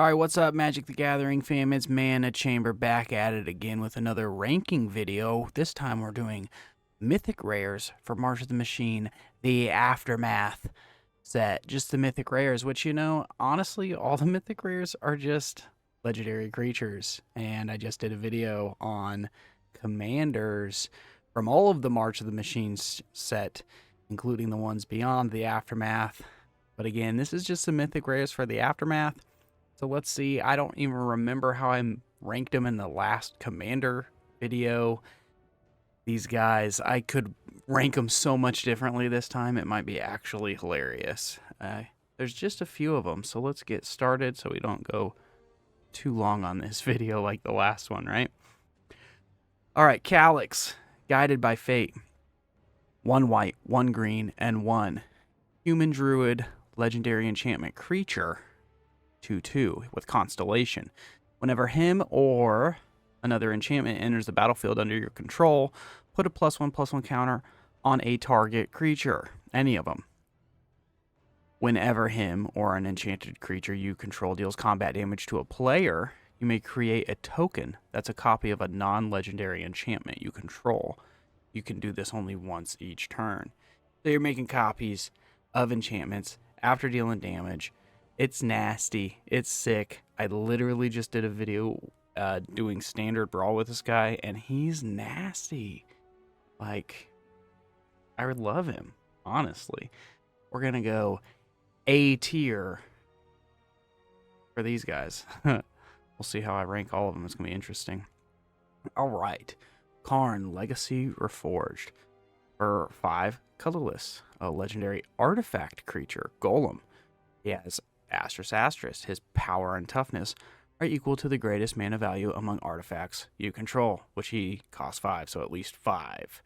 Alright, what's up, Magic the Gathering fam? It's Mana Chamber back at it again with another ranking video. This time we're doing Mythic Rares for March of the Machine, the Aftermath set. Just the Mythic Rares, which, you know, honestly, all the Mythic Rares are just legendary creatures. And I just did a video on commanders from all of the March of the Machine set, including the ones beyond the Aftermath. But again, this is just the Mythic Rares for the Aftermath. So let's see, I don't even remember how I ranked them in the last Commander video. These guys, I could rank them so much differently this time, it might be actually hilarious. There's just a few of them, so let's get started so we don't go too long on this video like the last one, right? Alright, Calyx, Guided by Fate. 1 white, 1 green, and 1 human druid legendary enchantment creature. 2/2 with Constellation. Whenever him or another enchantment enters the battlefield under your control, put a +1/+1 counter on a target creature, any of them. Whenever him or an enchanted creature you control deals combat damage to a player, you may create a token that's a copy of a non-legendary enchantment you control. You can do this only once each turn. So you're making copies of enchantments after dealing damage. It's nasty. It's sick. I literally just did a video doing standard brawl with this guy, and he's nasty. Like, I would love him, honestly. We're going to go A tier for these guys. We'll see how I rank all of them. It's going to be interesting. All right. Karn, Legacy Reforged. For 5, colorless. A legendary artifact creature, Golem. He has ***. His power and toughness are equal to the greatest mana value among artifacts you control, which he costs 5, so at least 5.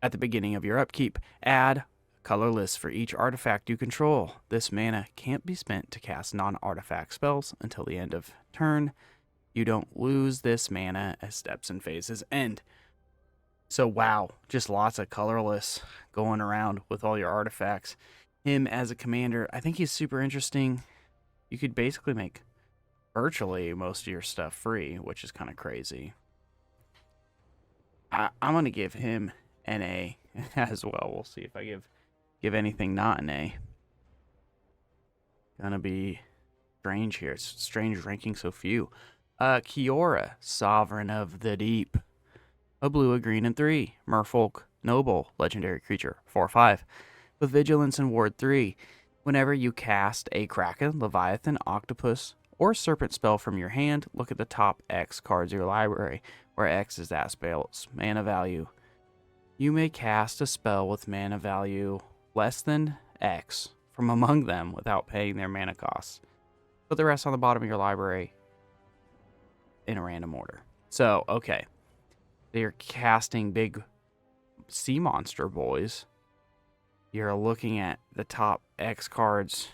At the beginning of your upkeep, add colorless for each artifact you control. This mana can't be spent to cast non-artifact spells until the end of turn. You don't lose this mana as steps and phases end. So wow, just lots of colorless going around with all your artifacts. Him as a commander, I think he's super interesting. You could basically make virtually most of your stuff free, which is kind of crazy. I'm going to give him an A as well. We'll see if I give anything not an A. Gonna be strange here. It's strange ranking so few. Kiora, Sovereign of the Deep. A blue, a green, and 3. Merfolk, Noble, legendary creature. 4/5. With Vigilance and Ward 3, whenever you cast a Kraken, Leviathan, Octopus, or Serpent spell from your hand, look at the top X cards of your library, where X is that spell's mana value. You may cast a spell with mana value less than X from among them without paying their mana costs. Put the rest on the bottom of your library in a random order. So, okay. They're casting big sea monster boys. You're looking at the top X cards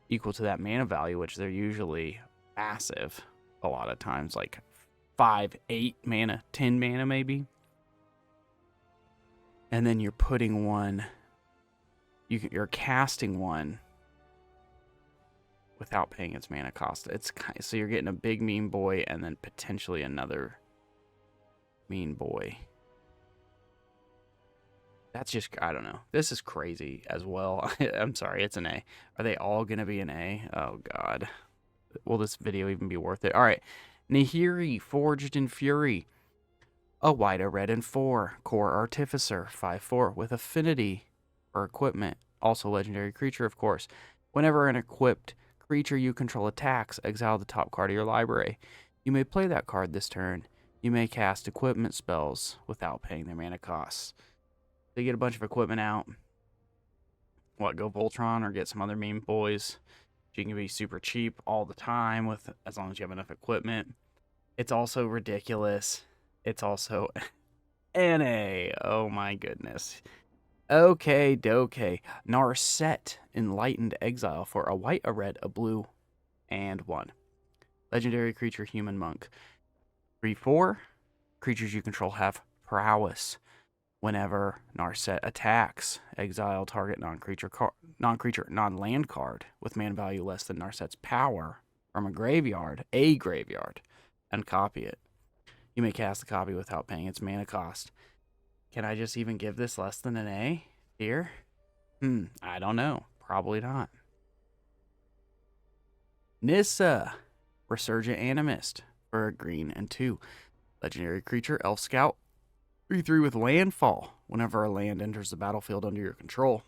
equal to that mana value, which they're usually massive a lot of times, like 5, 8 mana, 10 mana maybe. And then you're putting one, you're casting one without paying its mana cost. So you're getting a big mean boy and then potentially another mean boy. That's just, I don't know. This is crazy as well. I'm sorry, it's an A. Are they all going to be an A? Oh, God. Will this video even be worth it? All right. Nahiri, Forged in Fury. A white, a red, and 4. Core Artificer, 5/4, with affinity for equipment. Also legendary creature, of course. Whenever an equipped creature you control attacks, exile the top card of your library. You may play that card this turn. You may cast equipment spells without paying their mana costs. They get a bunch of equipment out. What, go Voltron or get some other meme boys. You can be super cheap all the time as long as you have enough equipment. It's also ridiculous. It's also NA. Oh my goodness. Okay, doke. Narset, Enlightened Exile for a white, a red, a blue, and 1. Legendary creature, human monk. 3/4. Creatures you control have prowess. Whenever Narset attacks, exile target non-land card with mana value less than Narset's power from a graveyard, and copy it. You may cast the copy without paying its mana cost. Can I just even give this less than an A here? I don't know. Probably not. Nissa, Resurgent Animist for a green and 2. Legendary creature, Elf Scout. 3/3 with landfall. Whenever a land enters the battlefield under your control,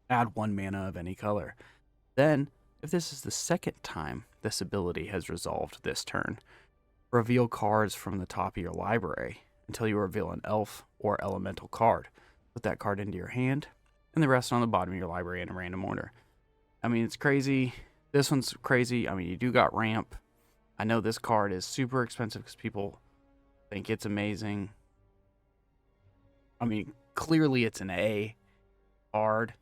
add 1 mana of any color. Then, if this is the second time this ability has resolved this turn, reveal cards from the top of your library until you reveal an elf or elemental card. Put that card into your hand, and the rest on the bottom of your library in a random order. I mean, it's crazy. This one's crazy. I mean, you do got ramp. I know this card is super expensive because people think it's amazing. I mean, clearly it's an A card.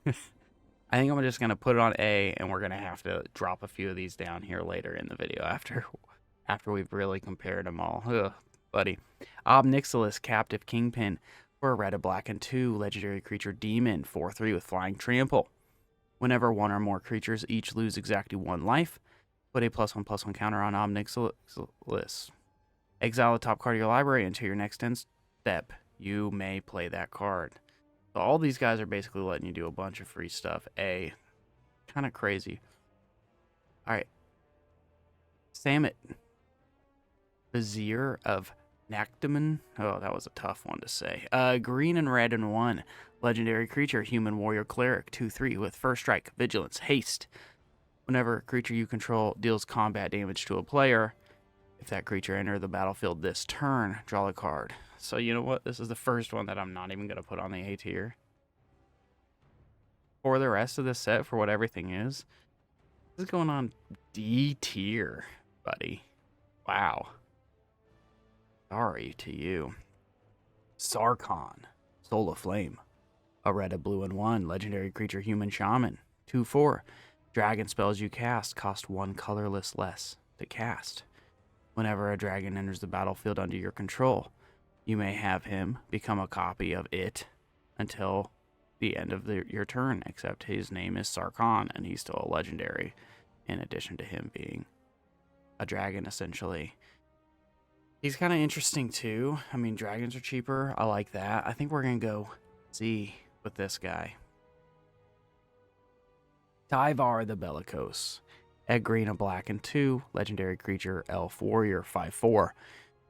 I think I'm just going to put it on A, and we're going to have to drop a few of these down here later in the video after we've really compared them all. Ugh, buddy. Ob Nixilis, Captive Kingpin for a red, a black, and 2. Legendary creature Demon, 4/3 with Flying Trample. Whenever 1 or more creatures each lose exactly 1 life, put a +1/+1 counter on Ob Nixilis. Exile the top card of your library until your next end step. You may play that card. So all these guys are basically letting you do a bunch of free stuff. A, kind of crazy. All right. Samit, Vizier of Nactaman. Oh, that was a tough one to say. Green and red and 1. Legendary creature, Human Warrior Cleric, 2/3 with First Strike, Vigilance, Haste. Whenever a creature you control deals combat damage to a player, if that creature enters the battlefield this turn, draw a card. So you know what? This is the first one that I'm not even going to put on the A tier. For the rest of the set, for what everything is, this is going on D tier, buddy. Wow. Sorry to you. Sarkhan, Soul of Flame. A red, a blue, and 1. Legendary creature, Human Shaman. 2/4. Dragon spells you cast cost 1 colorless less to cast. Whenever a dragon enters the battlefield under your control, you may have him become a copy of it until the end of your turn, except his name is Sarkhan, and he's still a legendary, in addition to him being a dragon, essentially. He's kind of interesting, too. I mean, dragons are cheaper. I like that. I think we're going to go Z with this guy. Tyvar the Bellicose. Egg green, a black, and 2. Legendary creature, Elf Warrior, 5/4.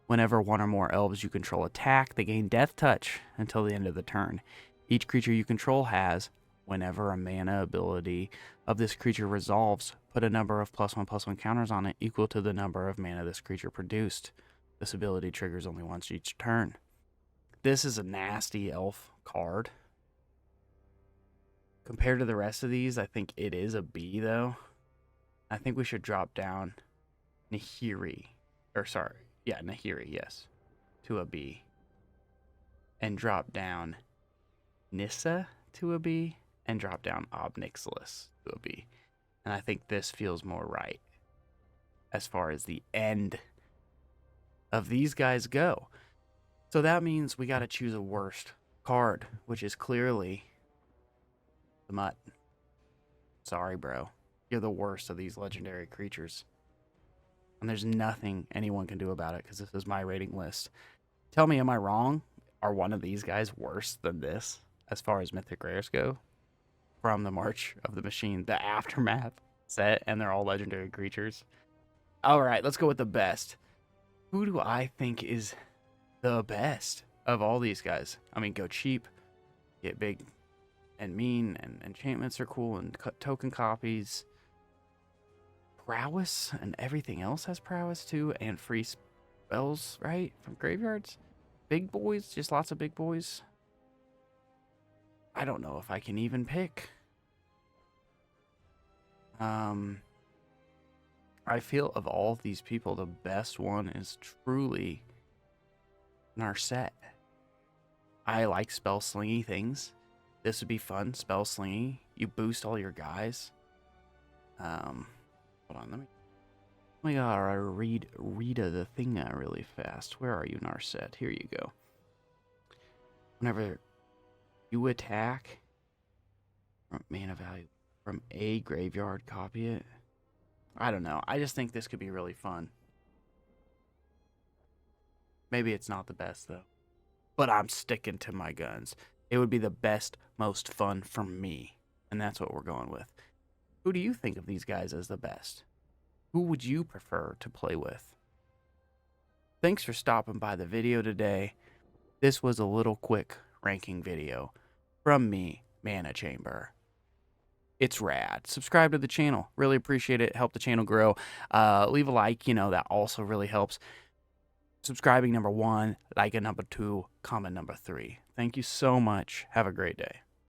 Whenever 1 or more elves you control attack, they gain Death Touch until the end of the turn. Each creature you control has, whenever a mana ability of this creature resolves, put a number of +1/+1 counters on it equal to the number of mana this creature produced. This ability triggers only once each turn. This is a nasty elf card. Compared to the rest of these, I think it is a B, though. I think we should drop down Nahiri. Nahiri, yes. To a B. And drop down Nissa to a B. And drop down Ob Nixilis to a B. And I think this feels more right as far as the end of these guys go. So that means we got to choose a worst card, which is clearly the Mutt. Sorry, bro. You're the worst of these legendary creatures. And there's nothing anyone can do about it because this is my rating list. Tell me, am I wrong? Are one of these guys worse than this as far as Mythic Rares go? From the March of the Machine, the Aftermath set, and they're all legendary creatures. All right, let's go with the best. Who do I think is the best of all these guys? I mean, go cheap, get big and mean, and enchantments are cool, and token copies. Prowess, and everything else has prowess too, and free spells, right? From graveyards. Big boys, just lots of big boys. I don't know if I can even pick. I feel of all of these people, the best one is truly Narset. I like spell slingy things. This would be fun, spell slingy. You boost all your guys. Hold on, let me read the thing really fast. Where are you, Narset? Here you go. Whenever you attack, mana value From a graveyard, copy it. I don't know. I just think this could be really fun. Maybe it's not the best, though. But I'm sticking to my guns. It would be the best, most fun for me. And that's what we're going with. Who do you think of these guys as the best? Who would you prefer to play with? Thanks for stopping by the video today. This was a little quick ranking video from me, Mana Chamber. It's rad. Subscribe to the channel. Really appreciate it. Help the channel grow. Leave a like. That also really helps. Subscribing number 1, liking number 2, comment number 3. Thank you so much. Have a great day.